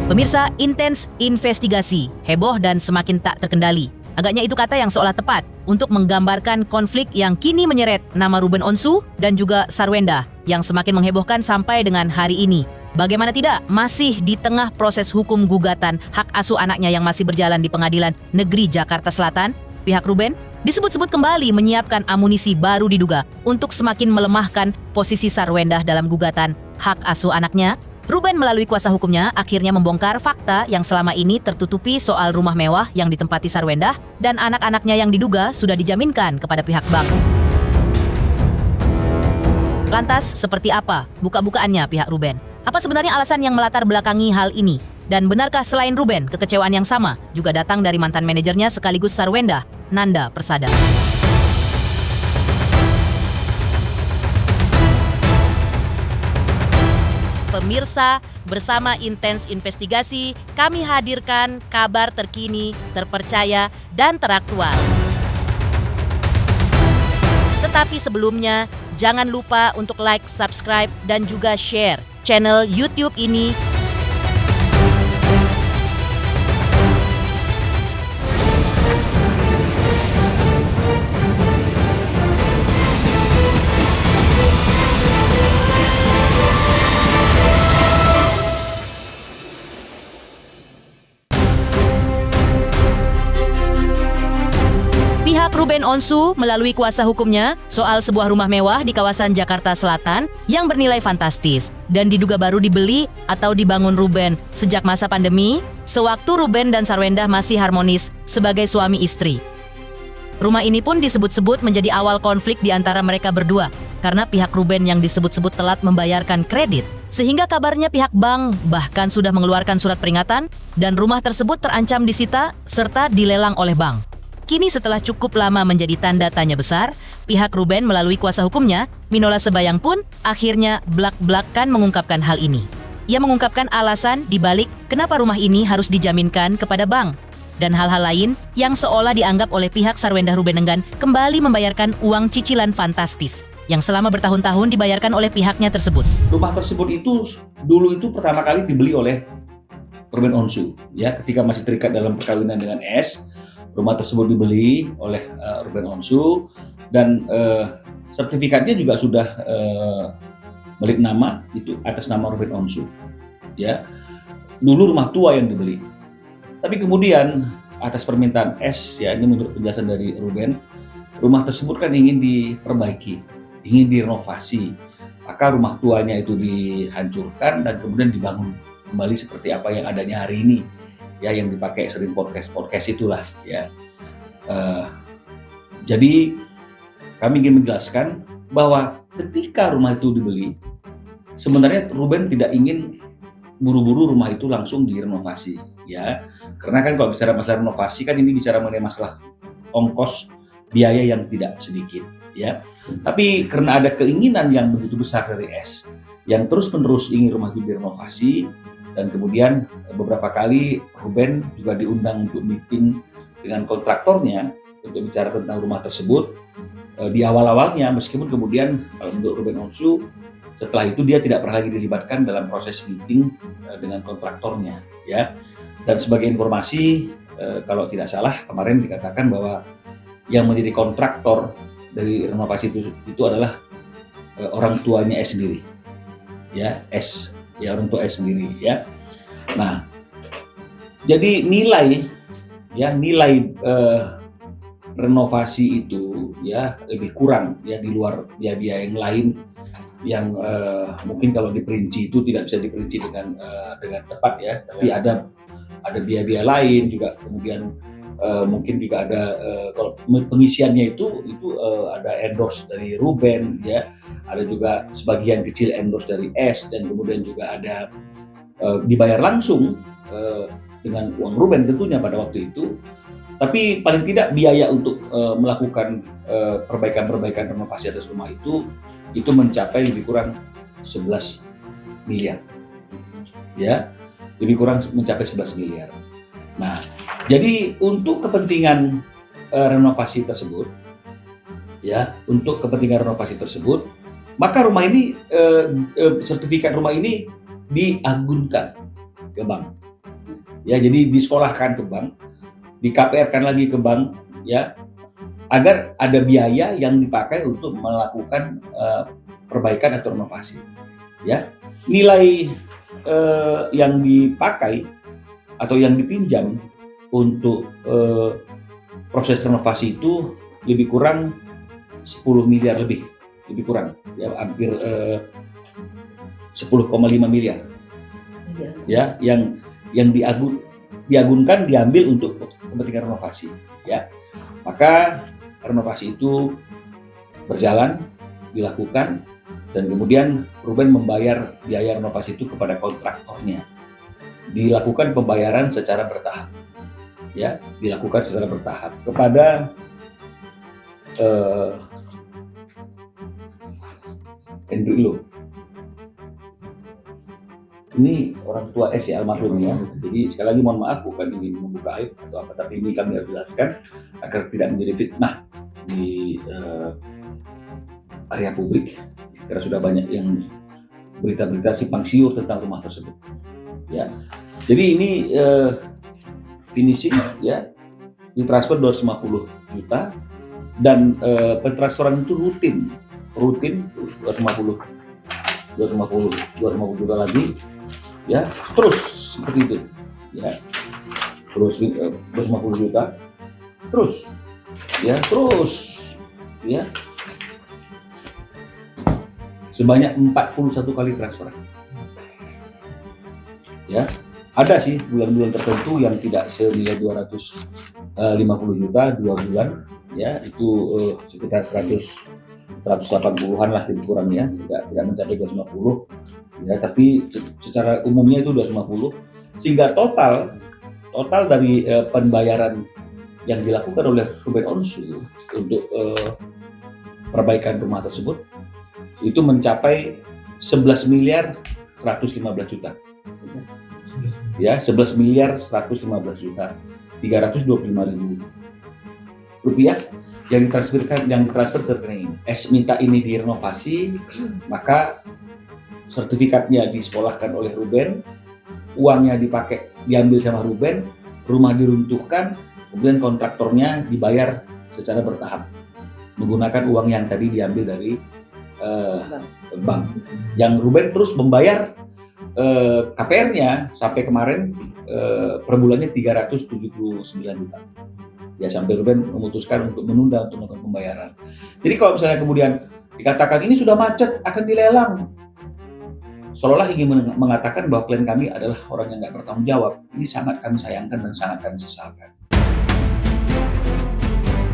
Pemirsa, intens investigasi, heboh dan semakin tak terkendali. Agaknya itu kata yang seolah tepat untuk menggambarkan konflik yang kini menyeret nama Ruben Onsu dan juga Sarwenda yang semakin menghebohkan sampai dengan hari ini. Bagaimana tidak, masih di tengah proses hukum gugatan hak asuh anaknya yang masih berjalan di Pengadilan Negeri Jakarta Selatan, pihak Ruben disebut-sebut kembali menyiapkan amunisi baru diduga untuk semakin melemahkan posisi Sarwenda dalam gugatan hak asuh anaknya. Ruben melalui kuasa hukumnya akhirnya membongkar fakta yang selama ini tertutupi soal rumah mewah yang ditempati Sarwenda dan anak-anaknya yang diduga sudah dijaminkan kepada pihak bank. Lantas, seperti apa buka-bukaannya pihak Ruben? Apa sebenarnya alasan yang melatar belakangi hal ini? Dan benarkah selain Ruben, kekecewaan yang sama juga datang dari mantan manajernya sekaligus Sarwenda, Nanda Persada? Pemirsa, bersama Intens Investigasi, kami hadirkan kabar terkini, terpercaya, dan teraktual. Tetapi sebelumnya, jangan lupa untuk like, subscribe, dan juga share channel YouTube ini. Pihak Ruben Onsu melalui kuasa hukumnya soal sebuah rumah mewah di kawasan Jakarta Selatan yang bernilai fantastis dan diduga baru dibeli atau dibangun Ruben sejak masa pandemi, sewaktu Ruben dan Sarwenda masih harmonis sebagai suami istri. Rumah ini pun disebut-sebut menjadi awal konflik di antara mereka berdua karena pihak Ruben yang disebut-sebut telat membayarkan kredit, sehingga kabarnya pihak bank bahkan sudah mengeluarkan surat peringatan dan rumah tersebut terancam disita serta dilelang oleh bank. Kini setelah cukup lama menjadi tanda tanya besar, pihak Ruben melalui kuasa hukumnya, Minola Sebayang pun akhirnya blak-blakan mengungkapkan hal ini. Ia mengungkapkan alasan dibalik kenapa rumah ini harus dijaminkan kepada bank dan hal-hal lain yang seolah dianggap oleh pihak Sarwenda Ruben Enggan kembali membayarkan uang cicilan fantastis yang selama bertahun-tahun dibayarkan oleh pihaknya tersebut. Rumah tersebut itu dulu itu pertama kali dibeli oleh Ruben Onsu, ya, ketika masih terikat dalam perkawinan dengan S. Rumah tersebut dibeli oleh Ruben Onsu dan sertifikatnya juga sudah milik nama itu atas nama Ruben Onsu. Ya, dulu rumah tua yang dibeli. Tapi kemudian atas permintaan S, ya ini menurut penjelasan dari Ruben, rumah tersebut kan ingin diperbaiki, ingin direnovasi. Maka rumah tuanya itu dihancurkan dan kemudian dibangun kembali seperti apa yang adanya hari ini. Ya, yang dipakai sering podcast itulah, ya. Jadi kami ingin menjelaskan bahwa ketika rumah itu dibeli, sebenarnya Ruben tidak ingin buru-buru rumah itu langsung direnovasi, ya. Karena kan kalau bicara masalah renovasi kan ini bicara mengenai masalah ongkos biaya yang tidak sedikit, ya. Tapi karena ada keinginan yang begitu besar dari S, yang terus-menerus ingin rumah itu direnovasi. Dan kemudian beberapa kali Ruben juga diundang untuk meeting dengan kontraktornya untuk bicara tentang rumah tersebut. Di awal-awalnya, meskipun kemudian untuk Ruben Onsu, setelah itu dia tidak pernah lagi dilibatkan dalam proses meeting dengan kontraktornya, ya. Dan sebagai informasi, kalau tidak salah kemarin dikatakan bahwa yang menjadi kontraktor dari renovasi itu adalah orang tuanya S sendiri, ya, S. Ya, orang tua S sendiri, ya. Nah, jadi nilai renovasi itu ya lebih kurang ya di luar biaya yang lain yang mungkin kalau diperinci itu tidak bisa diperinci dengan tepat, ya. Tapi ada biaya-biaya lain juga, kemudian mungkin juga ada kalau pengisiannya itu ada endorse dari Ruben, ya. Ada juga sebagian kecil endorse dari S dan kemudian juga ada dibayar langsung dengan uang Ruben tentunya pada waktu itu. Tapi paling tidak biaya untuk melakukan perbaikan renovasi atas rumah itu mencapai lebih kurang 11 miliar. Ya, lebih kurang mencapai 11 miliar. Nah, jadi untuk kepentingan renovasi tersebut, ya, maka rumah ini sertifikat rumah ini diagunkan ke bank, ya, jadi disekolahkan ke bank, di KPR-kan lagi ke bank, ya, agar ada biaya yang dipakai untuk melakukan perbaikan atau renovasi, ya. Nilai yang dipakai atau yang dipinjam untuk proses renovasi itu lebih kurang 10 miliar lebih kurang, ya, hampir 10,5 miliar, ya, yang diagunkan diambil untuk kepentingan renovasi, ya. Maka renovasi itu berjalan, dilakukan, dan kemudian Ruben membayar biaya renovasi itu kepada kontraktornya. Dilakukan pembayaran secara bertahap, ya, dilakukan secara bertahap kepada Andrew Ilo. Ini orang tua S ya, almarhum ya. Jadi sekali lagi mohon maaf, bukan ingin membuka aib atau apa, tapi ini kami harus jelaskan agar tidak menjadi fitnah di area publik, karena sudah banyak yang berita-berita simpang siur tentang rumah tersebut. Ya, jadi ini finishing, ya, ditransfer 250 juta dan pentransferan itu rutin 250 juta lagi, ya, terus seperti itu, ya, terus 250 juta terus, ya, sebanyak 41 kali transfer, ya. Ada sih bulan-bulan tertentu yang tidak senilai 250 juta 2 bulan, ya, itu sekitar 180-an lah lebih kurangnya, tidak mencapai 250, ya, tapi secara umumnya itu 250, sehingga total dari pembayaran yang dilakukan oleh Ruben Onsu untuk perbaikan rumah tersebut itu mencapai 11 miliar 115 juta. Ya, 11 miliar 115 juta 325 ribu rupiah yang ditransfer ke rekening. S minta ini direnovasi, maka sertifikatnya disekolahkan oleh Ruben, uangnya diambil sama Ruben, rumah diruntuhkan, kemudian kontraktornya dibayar secara bertahap menggunakan uang yang tadi diambil dari bank. Yang Ruben terus membayar KPR-nya sampai kemarin per bulannya 379 juta. Ya, sampai Ruben memutuskan untuk menunda untuk melakukan pembayaran. Jadi kalau misalnya kemudian dikatakan ini sudah macet, akan dilelang, seolah-olah ingin mengatakan bahwa klien kami adalah orang yang nggak bertanggung jawab. Ini sangat kami sayangkan dan sangat kami sesalkan.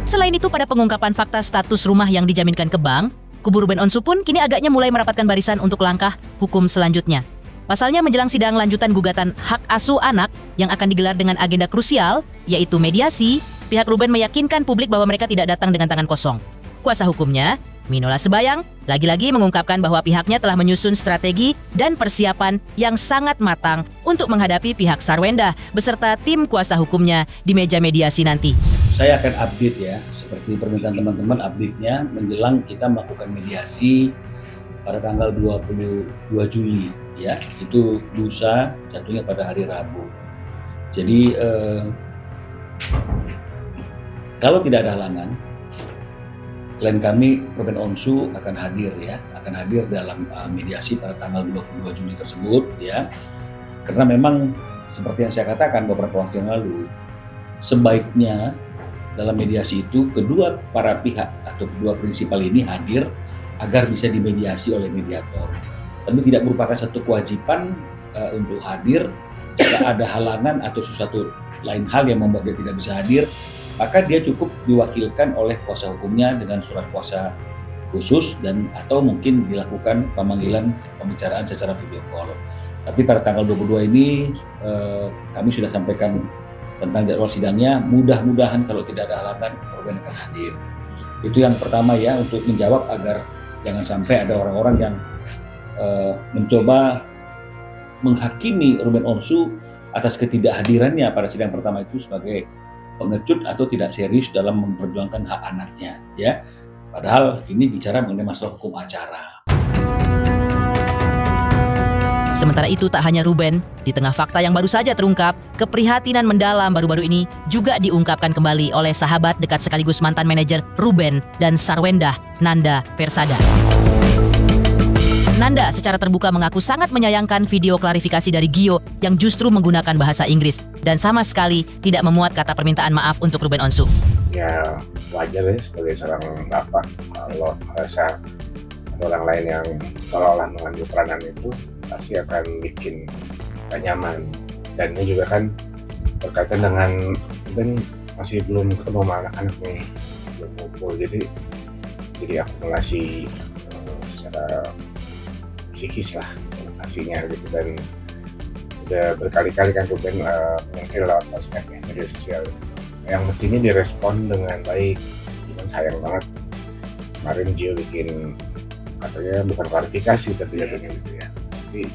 Selain itu, pada pengungkapan fakta status rumah yang dijaminkan ke bank, kubu Ruben Onsu pun kini agaknya mulai merapatkan barisan untuk langkah hukum selanjutnya. Pasalnya menjelang sidang lanjutan gugatan hak asuh anak yang akan digelar dengan agenda krusial, yaitu mediasi, pihak Ruben meyakinkan publik bahwa mereka tidak datang dengan tangan kosong. Kuasa hukumnya, Minola Sebayang, lagi-lagi mengungkapkan bahwa pihaknya telah menyusun strategi dan persiapan yang sangat matang untuk menghadapi pihak Sarwenda beserta tim kuasa hukumnya di meja mediasi nanti. Saya akan update, ya, seperti permintaan teman-teman, update-nya menjelang kita melakukan mediasi pada tanggal 22 Juli, ya, itu lusa, jatuhnya pada hari Rabu. Jadi kalau tidak ada halangan, klien kami Ruben Onsu akan hadir dalam mediasi pada tanggal 22 Juli tersebut, ya. Karena memang seperti yang saya katakan beberapa waktu yang lalu, sebaiknya dalam mediasi itu kedua para pihak atau kedua prinsipal ini hadir agar bisa dimediasi oleh mediator. Tapi tidak merupakan satu kewajiban untuk hadir. Jika ada halangan atau sesuatu lain hal yang membuat dia tidak bisa hadir, maka dia cukup diwakilkan oleh kuasa hukumnya dengan surat kuasa khusus dan atau mungkin dilakukan pemanggilan pembicaraan secara video call. Tapi pada tanggal 22 ini kami sudah sampaikan tentang jadwal sidangnya. Mudah-mudahan kalau tidak ada halangan, Ruben akan hadir. Itu yang pertama, ya, untuk menjawab agar jangan sampai ada orang-orang yang mencoba menghakimi Ruben Onsu atas ketidakhadirannya pada sidang pertama itu sebagai pengecut atau tidak serius dalam memperjuangkan hak anaknya, ya. Padahal ini bicara mengenai masalah hukum acara. Sementara itu tak hanya Ruben, di tengah fakta yang baru saja terungkap, keprihatinan mendalam baru-baru ini juga diungkapkan kembali oleh sahabat dekat sekaligus mantan manajer Ruben dan Sarwendah, Nanda Persada. Nanda secara terbuka mengaku sangat menyayangkan video klarifikasi dari Gio yang justru menggunakan bahasa Inggris dan sama sekali tidak memuat kata permintaan maaf untuk Ruben Onsu. Ya wajar ya sebagai seorang bapak kalau merasa ada orang lain yang seolah-olah mengambil peranan itu pasti akan bikin gak nyaman. Dan ini juga kan berkaitan dengan Ben masih belum ketemu sama anak-anak nih, belum ngumpul, jadi akumulasi secara psikis lah aslinya gitu. Dan udah berkali-kali kan Ruben mungkin lewat sosmednya, media sosial yang mestinya direspon dengan baik. Cuman sayang banget kemarin Gio bikin katanya bukan klarifikasi tapi jatuhnya gitu ya, tapi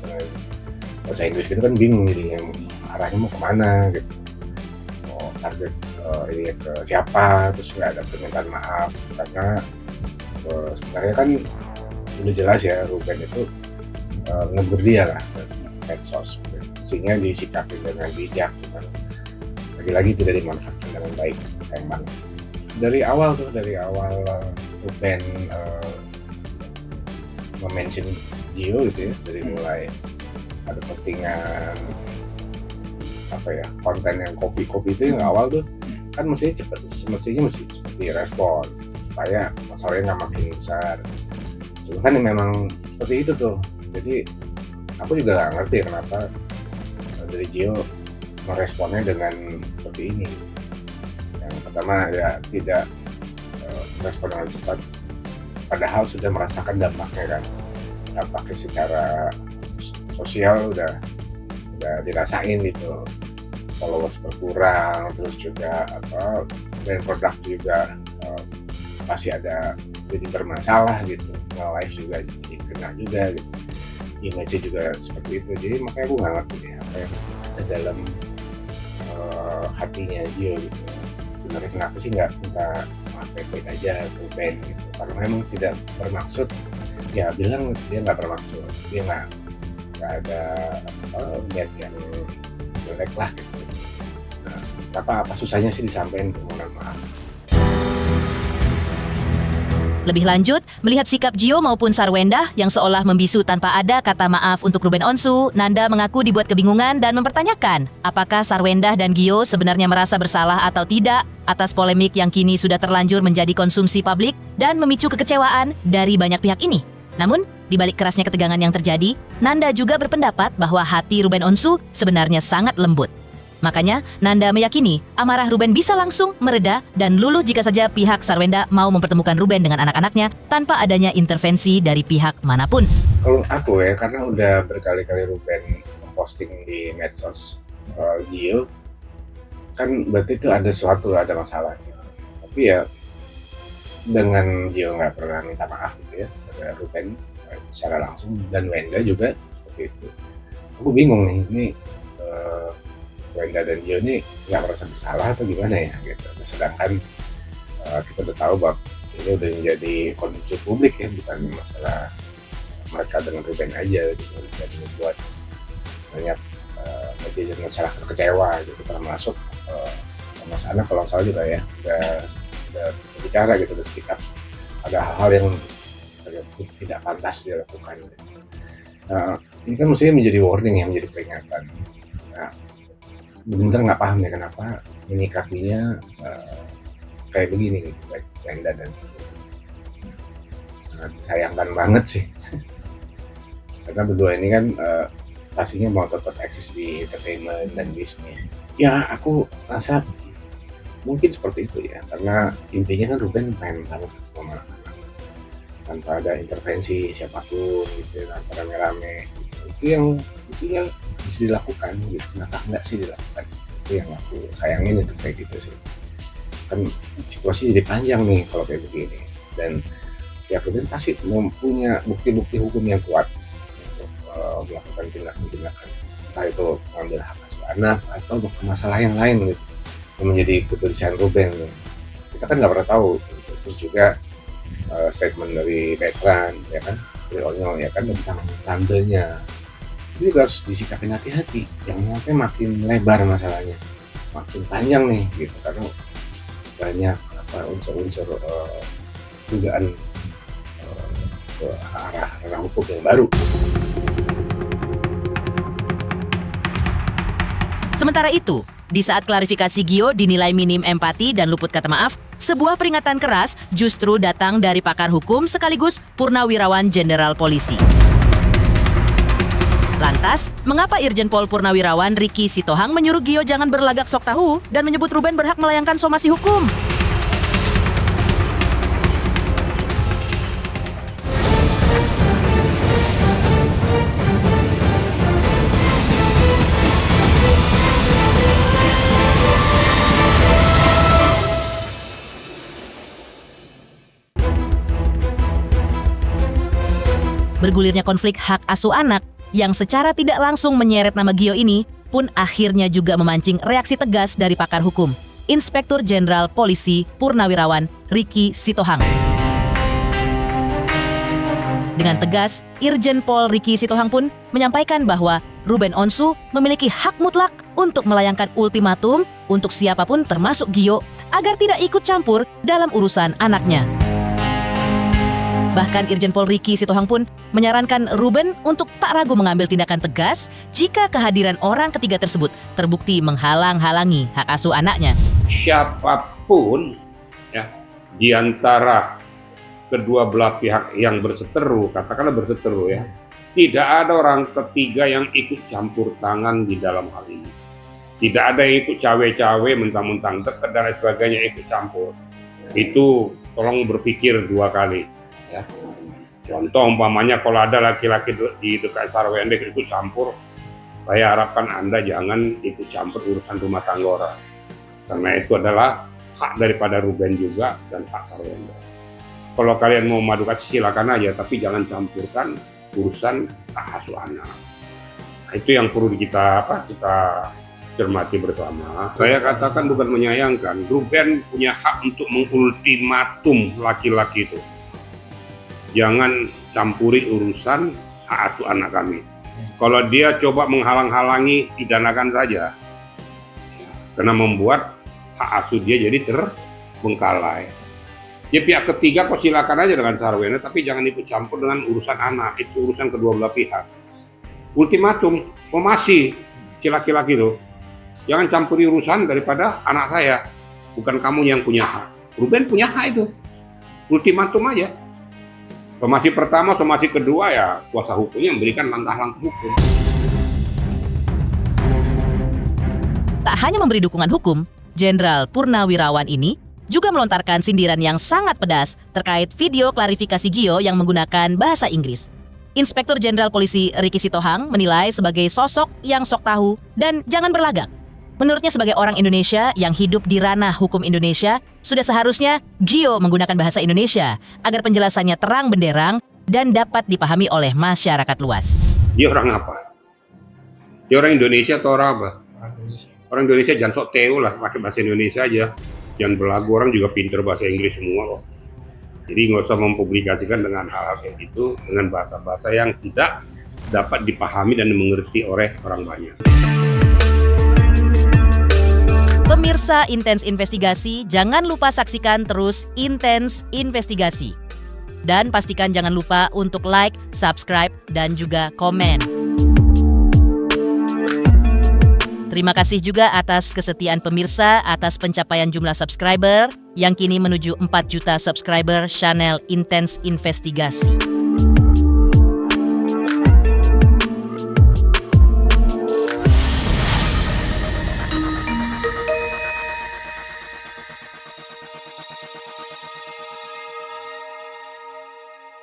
bahasa Inggris gitu kan bingung jadinya arahnya mau kemana gitu, mau target ini ke siapa, terus nggak ada permintaan maaf karena sebenarnya kan udah jelas ya Ruben itu negur dia lah medsos, mestinya disikapi dengan bijak, cuman lagi-lagi tidak dimanfaatkan dengan baik. Sayang banget sih. Dari awal Ruben mention Gio gitu ya, dari mulai ada postingan konten yang kopi itu yang awal tuh kan mestinya mesti cepet direspon supaya masalahnya nggak makin besar. Cuma kan memang seperti itu tuh, jadi aku juga nggak ngerti kenapa dari Gio meresponnya dengan seperti ini. Yang pertama ya tidak merespon dengan cepat, padahal sudah merasakan dampaknya kan, dampaknya secara sosial udah dirasain gitu, followers berkurang, terus juga brand produk juga pasti ada jadi bermasalah gitu, nge-live juga jadi kena juga gitu, image juga seperti itu. Jadi makanya aku nggak ngerti deh apa yang ada dalam hatinya Gio gitu. Sebenarnya kenapa sih nggak minta maaf baik-baik aja ke band gitu, karena memang tidak bermaksud, ya bilang dia nggak bermaksud, dia nggak ada niat yang jelek lah gitu. Nah, apa susahnya sih disampaikan permohonan maaf. Lebih lanjut, melihat sikap Gio maupun Sarwendah yang seolah membisu tanpa ada kata maaf untuk Ruben Onsu, Nanda mengaku dibuat kebingungan dan mempertanyakan apakah Sarwendah dan Gio sebenarnya merasa bersalah atau tidak atas polemik yang kini sudah terlanjur menjadi konsumsi publik dan memicu kekecewaan dari banyak pihak ini. Namun, di balik kerasnya ketegangan yang terjadi, Nanda juga berpendapat bahwa hati Ruben Onsu sebenarnya sangat lembut. Makanya, Nanda meyakini amarah Ruben bisa langsung mereda dan luluh jika saja pihak Sarwendah mau mempertemukan Ruben dengan anak-anaknya tanpa adanya intervensi dari pihak manapun. Kalau aku ya, karena udah berkali-kali Ruben memposting di medsos Gio, kan berarti itu ada masalah gitu. Tapi ya dengan Gio nggak pernah minta maaf gitu ya pada Ruben secara langsung, dan Wenda juga seperti itu. Aku bingung nih, ini Wenda dan Gio ini nggak merasa bersalah atau gimana ya gitu. Sedangkan kita udah tahu bahwa ini udah menjadi konsumsi publik ya, bukan masalah mereka dengan Ruben aja gitu. Jadi membuat banyak netizen masyarakat kecewa gitu, termasuk Mas Ana kalau salah juga ya udah berbicara gitu, udah speak up. Ada hal-hal yang tidak pantas dilakukan. Nah, ini kan mestinya menjadi warning ya, menjadi peringatan. Nah, benar-benar nggak paham ya kenapa menyikapinya kayak begini gitu, baik Wenda dan sangat sayangkan banget sih. Karena berdua ini kan pastinya mau tetap eksis di entertainment dan bisnis. Ya aku rasa mungkin seperti itu ya, karena intinya kan Ruben pengen banget sama anak-anak tanpa ada intervensi siapapun gitu, tanpa rame-rame gitu. Itu yang mestinya bisa dilakukan gitu, kenapa enggak sih dilakukan? Itu yang aku sayangin itu kayak gitu sih. Kan situasi jadi panjang nih kalau kayak begini, dan pihak Ruben pasti mempunyai bukti-bukti hukum yang kuat untuk melakukan tindakan-tindakan, entah itu mengambil hak asuh anak atau masalah yang lain gitu, yang menjadi keputusan Ruben. Kita kan nggak pernah tahu gitu. Terus juga statement dari veteran ya kan, Onyol ya kan, tentang tandanya itu juga harus disikapin hati-hati, jangan sampai makin lebar masalahnya, makin panjang nih gitu, karena banyak unsur-unsur dugaan ke arah ranah hukum yang baru. Sementara itu, di saat klarifikasi Gio dinilai minim empati dan luput kata maaf, sebuah peringatan keras justru datang dari pakar hukum sekaligus Purnawirawan Jenderal Polisi. Lantas, mengapa Irjen Pol Purnawirawan Ricky Sitohang menyuruh Gio jangan berlagak sok tahu dan menyebut Ruben berhak melayangkan somasi hukum? Bergulirnya konflik hak asuh anak yang secara tidak langsung menyeret nama Gio ini pun akhirnya juga memancing reaksi tegas dari pakar hukum, Inspektur Jenderal Polisi Purnawirawan Ricky Sitohang. Dengan tegas, Irjen Pol Ricky Sitohang pun menyampaikan bahwa Ruben Onsu memiliki hak mutlak untuk melayangkan ultimatum untuk siapapun termasuk Gio agar tidak ikut campur dalam urusan anaknya. Bahkan Irjen Pol Ricky Sitohang pun menyarankan Ruben untuk tak ragu mengambil tindakan tegas jika kehadiran orang ketiga tersebut terbukti menghalang-halangi hak asuh anaknya. Siapapun ya di antara kedua belah pihak yang berseteru, katakanlah berseteru ya, tidak ada orang ketiga yang ikut campur tangan di dalam hal ini. Tidak ada yang ikut cawe-cawe, mentang-mentang dekat dan lain sebagainya ikut campur. Itu tolong berpikir dua kali. Ya. Contoh umpamanya kalau ada laki-laki di dekat Sarwende ikut campur, saya harapkan Anda jangan ikut campur urusan rumah tangga orang. Karena itu adalah hak daripada Ruben juga dan hak Sarwende. Kalau kalian mau madu kasih silakan aja, tapi jangan campurkan urusan hak asuh anak. Nah, itu yang perlu kita cermati bersama. Saya katakan bukan menyayangkan, Ruben punya hak untuk mengultimatum laki-laki itu. Jangan campuri urusan hak asuh anak kami. Kalau dia coba menghalang-halangi, pidanakan saja. Karena membuat hak asuh dia jadi terbengkalai. Ya pihak ketiga kok silakan aja dengan Sarwende, tapi jangan ikut campur dengan urusan anak. Itu urusan kedua belah pihak. Ultimatum, somasi si laki-laki itu. Jangan campuri urusan daripada anak saya. Bukan kamu yang punya hak. Ruben punya hak itu. Ultimatum aja. Somasi pertama, somasi kedua ya kuasa hukumnya memberikan langkah-langkah hukum. Tak hanya memberi dukungan hukum, Jenderal Purnawirawan ini juga melontarkan sindiran yang sangat pedas terkait video klarifikasi Gio yang menggunakan bahasa Inggris. Inspektur Jenderal Polisi Ricky Sitohang menilai sebagai sosok yang sok tahu dan jangan berlagak. Menurutnya sebagai orang Indonesia yang hidup di ranah hukum Indonesia, sudah seharusnya Gio menggunakan bahasa Indonesia agar penjelasannya terang benderang dan dapat dipahami oleh masyarakat luas. Dia orang apa? Dia orang Indonesia atau orang apa? Orang Indonesia jangan sok teo lah, pakai bahasa Indonesia aja. Jangan belagu, orang juga pinter bahasa Inggris semua kok. Jadi nggak usah mempublikasikan dengan hal-hal kayak gitu, dengan bahasa-bahasa yang tidak dapat dipahami dan dimengerti oleh orang banyak. Pemirsa Intens Investigasi, jangan lupa saksikan terus Intens Investigasi. Dan pastikan jangan lupa untuk like, subscribe, dan juga komen. Terima kasih juga atas kesetiaan pemirsa atas pencapaian jumlah subscriber yang kini menuju 4 juta subscriber channel Intens Investigasi.